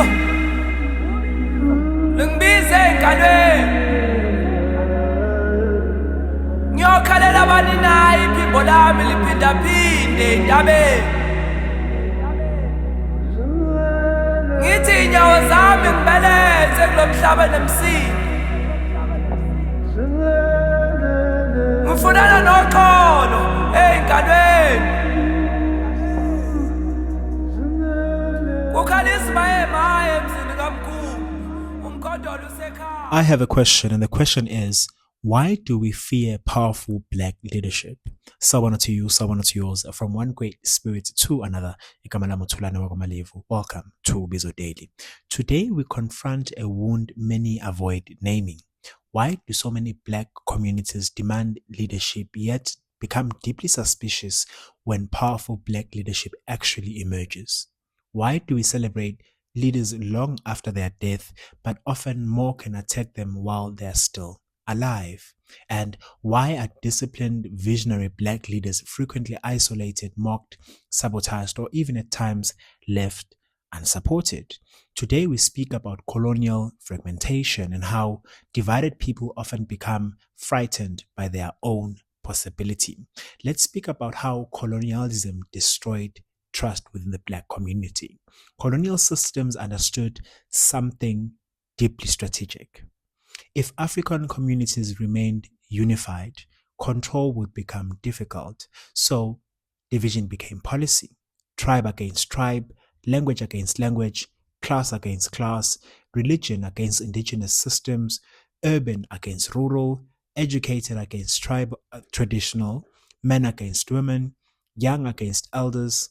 Ubizo Lingibize engalweni Ngiyokhalela bani nayi iphimbo lami liphindaphinde entabeni Ngithi inyawo zami ngibeleze kulomhlaba nemsini Ngifunana noxolo engalweni I have a question, and the question is, why do we fear powerful black leadership? Sawubona to you, sawubona to yours, from one great spirit to another. Welcome to Ubizo Daily. Today we confront a wound many avoid naming. Why do so many black communities demand leadership yet become deeply suspicious when powerful black leadership actually emerges? Why do we celebrate leaders long after their death, but often more can attack them while they're still alive? And why are disciplined, visionary black leaders frequently isolated, mocked, sabotaged, or even at times left unsupported? Today we speak about colonial fragmentation and how divided people often become frightened by their own possibility. Let's speak about how colonialism destroyed trust within the black community. Colonial systems understood something deeply strategic. If African communities remained unified, control would become difficult. So division became policy. Tribe against tribe, language against language, class against class, religion against indigenous systems, urban against rural, educated against traditional, men against women, young against elders.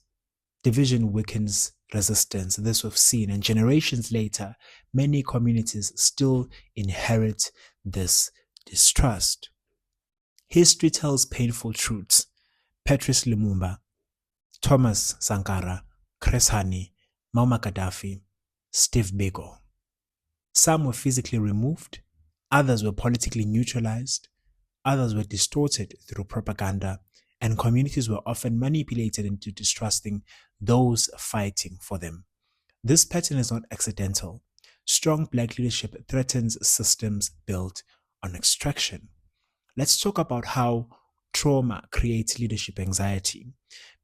Division weakens resistance. This we've seen, and generations later, many communities still inherit this distrust. History tells painful truths. Patrice Lumumba, Thomas Sankara, Chris Hani, Muammar Gaddafi, Steve Biko. Some were physically removed, others were politically neutralized, others were distorted through propaganda, and communities were often manipulated into distrusting those fighting for them. This pattern is not accidental. Strong black leadership threatens systems built on extraction. Let's talk about how trauma creates leadership anxiety.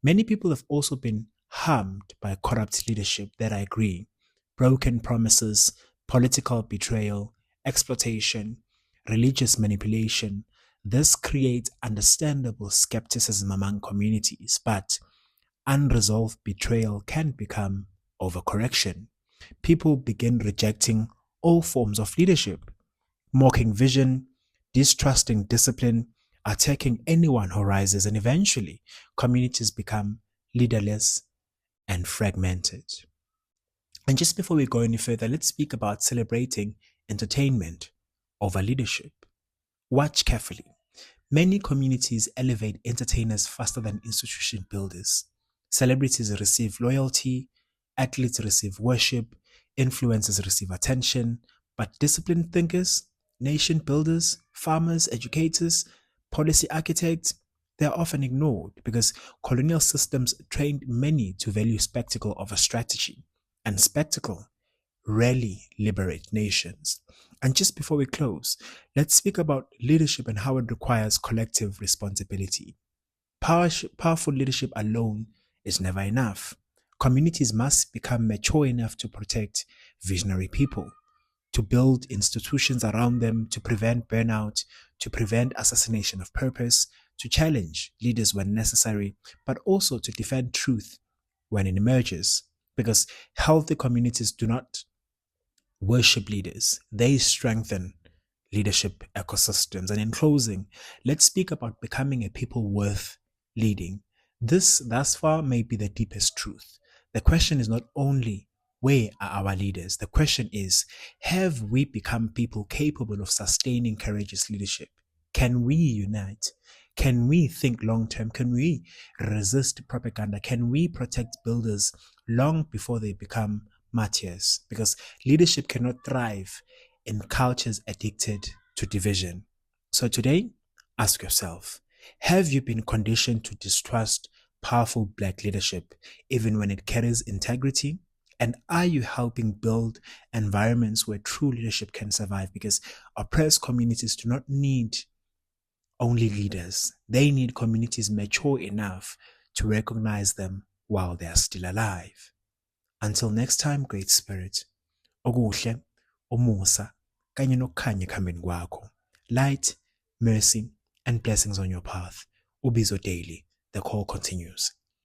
Many people have also been harmed by corrupt leadership that I agree. Broken promises, political betrayal, exploitation, religious manipulation. This creates understandable skepticism among communities, but unresolved betrayal can become overcorrection. People begin rejecting all forms of leadership, mocking vision, distrusting discipline, attacking anyone who rises, and eventually communities become leaderless and fragmented. And just before we go any further, let's speak about celebrating entertainment over leadership. Watch carefully. Many communities elevate entertainers faster than institution builders. Celebrities receive loyalty, athletes receive worship, influencers receive attention, but disciplined thinkers, nation builders, farmers, educators, policy architects, they are often ignored because colonial systems trained many to value spectacle over strategy, and spectacle rarely liberate nations. And just before we close, let's speak about leadership and how it requires collective responsibility. Powerful leadership alone is never enough. Communities must become mature enough to protect visionary people, to build institutions around them, to prevent burnout, to prevent assassination of purpose, to challenge leaders when necessary, but also to defend truth when it emerges. Because healthy communities do not worship leaders, they strengthen leadership ecosystems. And in closing, let's speak about becoming a people worth leading. This, thus far, may be the deepest truth. The question is not only where are our leaders? The question is, have we become people capable of sustaining courageous leadership? Can we unite? Can we think long term? Can we resist propaganda? Can we protect builders long before they become martyrs? Because leadership cannot thrive in cultures addicted to division. So today, ask yourself, have you been conditioned to distrust powerful black leadership even when it carries integrity? And are you helping build environments where true leadership can survive? Because oppressed communities do not need only leaders. They need communities mature enough to recognize them while they are still alive. Until next time, Great Spirit, okuhle, umusa, kanye nokukhanya ekuhambeni kwakho. Light, mercy, and blessings on your path. Ubizo daily. The call continues.